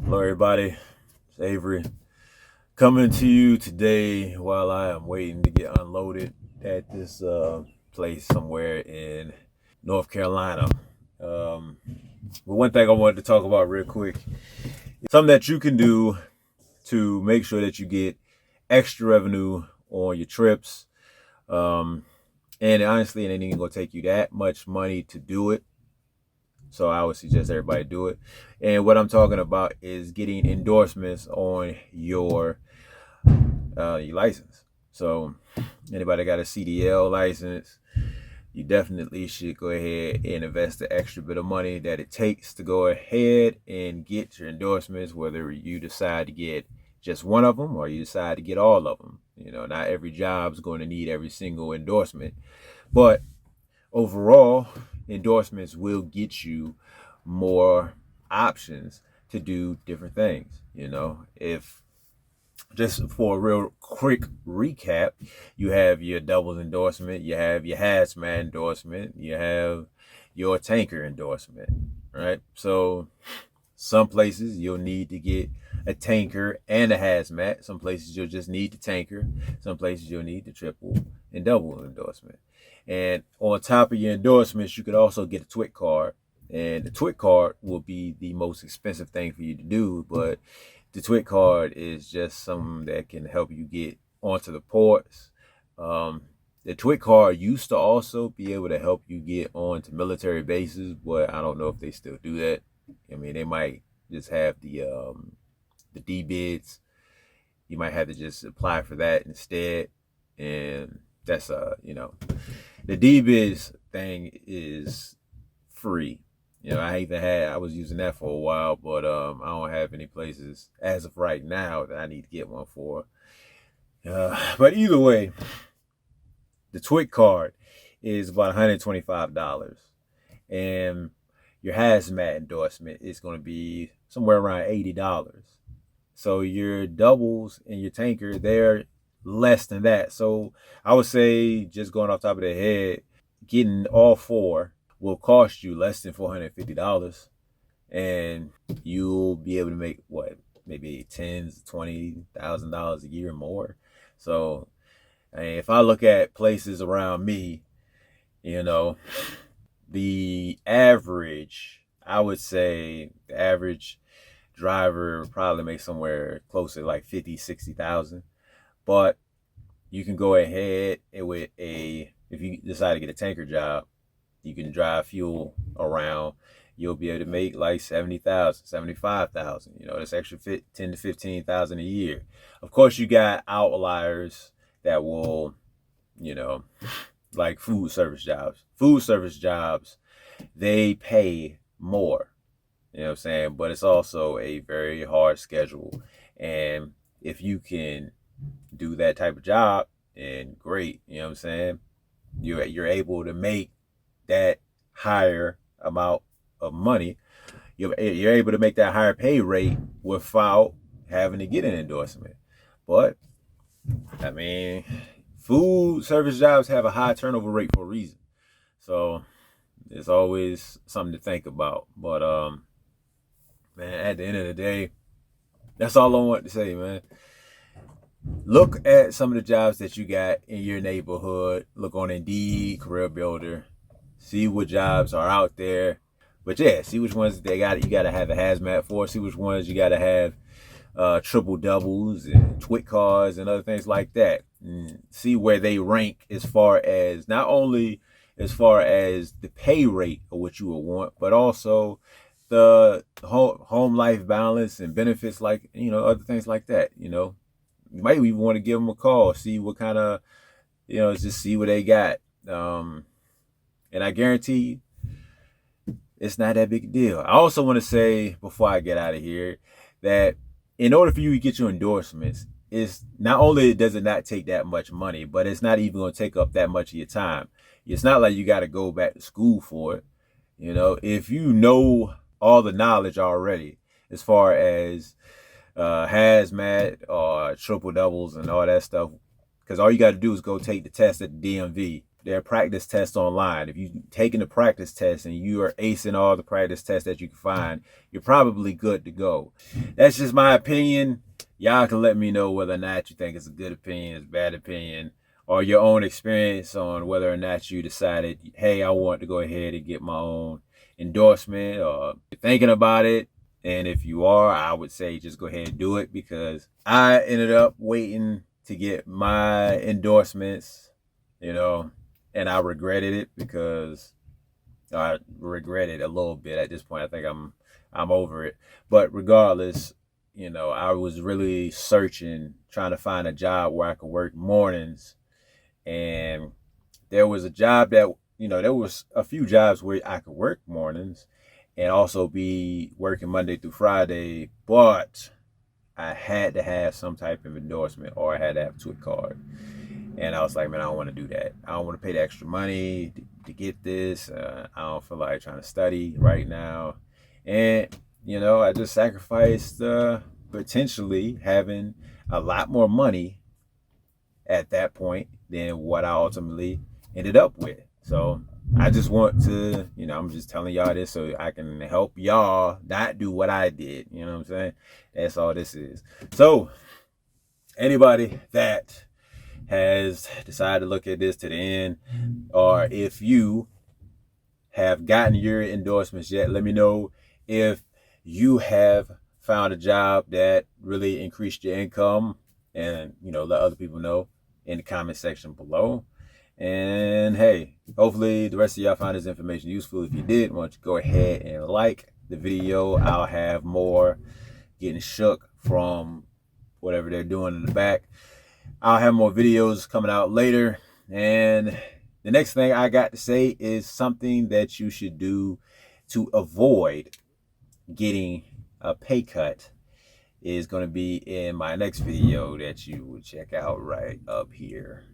Hello, everybody. It's Avery coming to you today while I am waiting to get unloaded at this place somewhere in North Carolina. But one thing I wanted to talk about real quick is something that you can do to make sure that you get extra revenue on your trips. Um, and honestly, it ain't even gonna take you that much money to do it. So I would suggest everybody do it. And what I'm talking about is getting endorsements on your license. So anybody got a CDL license, you definitely should go ahead and invest the extra bit of money that it takes to go ahead and get your endorsements, whether you decide to get just one of them or you decide to get all of them. You know, not every job's going to need every single endorsement, but overall, endorsements will get you more options to do different things. You know, if just for a real quick recap, you have your doubles endorsement, you have your hazmat endorsement, you have your tanker endorsement, right? So some places you'll need to get a tanker and a hazmat. Some places you'll just need the tanker. Some places you'll need the triple and double endorsement. And on top of your endorsements, you could also get a TWIC card. And the TWIC card will be the most expensive thing for you to do, but the TWIC card is just something that can help you get onto the ports. The TWIC card used to also be able to help you get onto military bases, but I don't know if they still do that. I mean, they might just have the D bids. You might have to just apply for that instead, and that's the D bids thing is free. You know, I was using that for a while, but I don't have any places as of right now that I need to get one for. But either way, the TWIC card is about $125, and your hazmat endorsement is going to be somewhere around $80. So your doubles and your tanker, they're less than that. So I would say, just going off top of the head, getting all four will cost you less than $450, and you'll be able to make what, maybe tens, $20,000 a year more. So I mean, if I look at places around me, you know, the average, I would say the average driver probably makes somewhere close to like 50, 60,000. But you can go ahead and if you decide to get a tanker job, you can drive fuel around. You'll be able to make like 70,000, 75,000. You know, that's extra 10 to 15,000 a year. Of course, you got outliers that will, you know, like food service jobs. Food service jobs, they pay more. You know what I'm saying? But it's also a very hard schedule. And if you can do that type of job, then great. You know what I'm saying? You're able to make that higher amount of money. You're able to make that higher pay rate without having to get an endorsement. But I mean, food service jobs have a high turnover rate for a reason. So it's always something to think about. But man, at the end of the day, that's all I want to say, man. Look at some of the jobs that you got in your neighborhood. Look on Indeed, Career Builder. See what jobs are out there. But yeah, see which ones they got. You got to have a hazmat for. See which ones you got to have triple doubles and TWIC cards and other things like that. And see where they rank as far as not only as far as the pay rate of what you would want, but also the home life balance and benefits, like, you know, other things like that. You know, you might even want to give them a call, see what kind of, you know, just see what they got. And I guarantee you, it's not that big a deal. I also want to say before I get out of here that in order for you to get your endorsements, it's not only does it not take that much money, but it's not even going to take up that much of your time. It's not like you got to go back to school for it. You know, if you know all the knowledge already, as far as hazmat or triple doubles and all that stuff, because all you got to do is go take the test at the DMV their practice test online. If you're taking the practice test and you are acing all the practice tests that you can find, you're probably good to go. That's just my opinion. Y'all can let me know whether or not you think it's a good opinion, it's a bad opinion, or your own experience on whether or not you decided, hey, I want to go ahead and get my own endorsement, or you're thinking about it. And if you are, I would say just go ahead and do it, because I ended up waiting to get my endorsements, and I regretted it, because I regret it a little bit at this point. I think I'm over it. But regardless, I was really searching, trying to find a job where I could work mornings. And there was a job that, there was a few jobs where I could work mornings and also be working Monday through Friday, but I had to have some type of endorsement, or I had to have a TWIC card. And I was like, man, I don't want to do that. I don't want to pay the extra money to get this. I don't feel like trying to study right now. And, I just sacrificed potentially having a lot more money at that point than what I ultimately ended up with. So I just want to, I'm just telling y'all this so I can help y'all not do what I did. You know what I'm saying? That's all this is. So anybody that has decided to look at this to the end, or if you have gotten your endorsements yet, let me know if you have found a job that really increased your income, and let other people know in the comment section below. And hey, hopefully the rest of y'all found this information useful. If you did, why don't you go ahead and like the video. I'll have more getting shook from whatever they're doing in the back. I'll have more videos coming out later. And the next thing I got to say is something that you should do to avoid getting a pay cut is going to be in my next video that you will check out right up here.